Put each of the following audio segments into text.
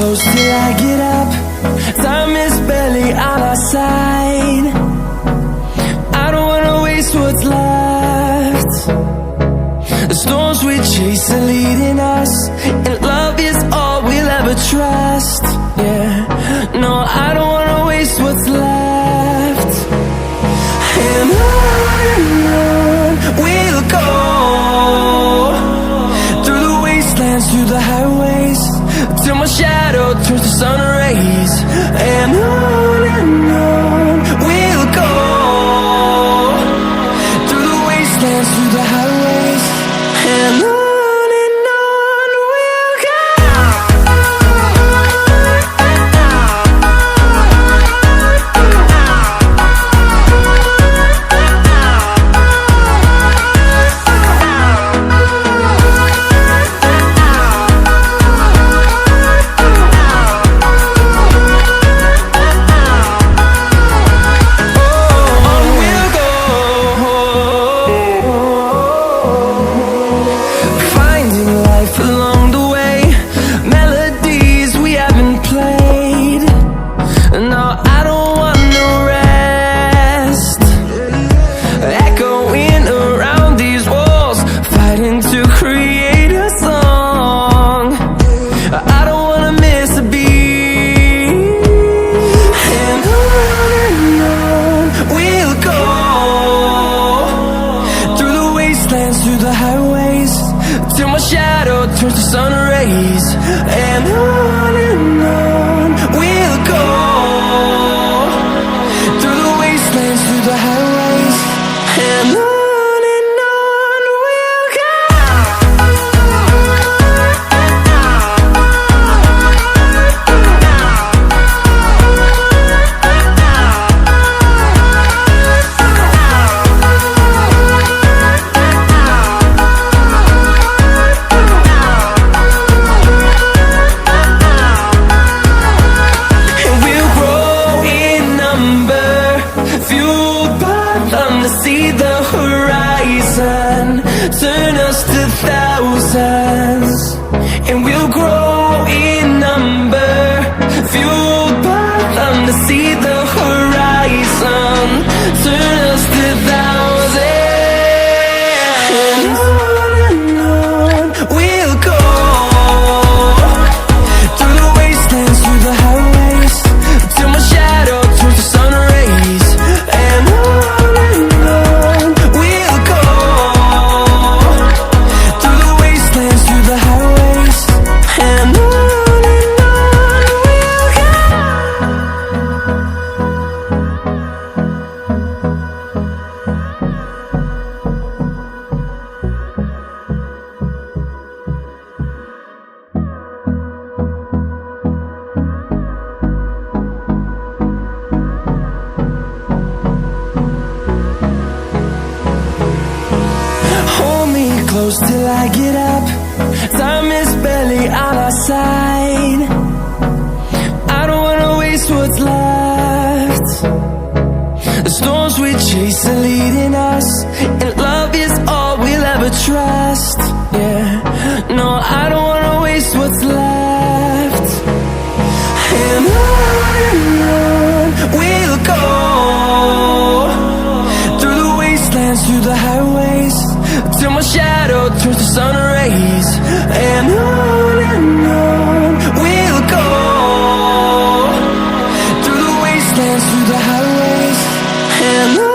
close till I get up. Time is barely on our side. I don't wanna waste what's left. The storms we chase are leading us, and love is all we'll ever trust. Yeah, no, I don't wanna waste what's left. And on we'll go, through the wastelands, through the highways, till my shadow turns to sun rays. And on we'll go, through the wastelands, through the highways, and on we'll go. Through the highways, till my shadow turns to sun rays. And on we'll go, through the wastelands, through the highways, and on we'll go. See the horizon, turn us to thousands, and we'll grow in number, fueled by them to see the horizon, turn us to thousands. And on we'll go, through the wastelands, through the highways, till my shadow turns to sun rays. And close till I get up. Time is barely on our side. I don't wanna waste what's left. The storms we chase are leading us, and love is all we'll ever trust. Yeah, no, I don't wanna waste what's left. And on we'll go, through the wastelands, through the highways, till my shadow turns to sun rays. And on we'll go, through the wastelands, through the highways, and on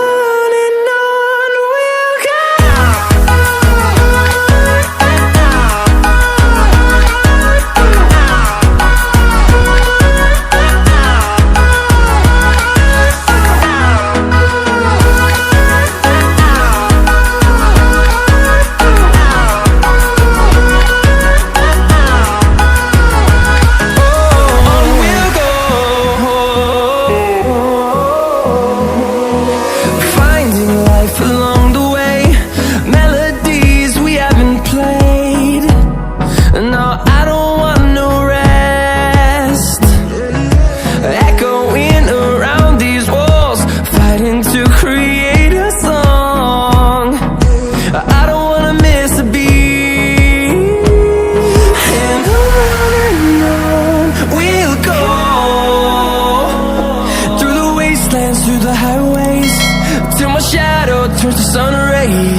we'll go. Oh, sun rays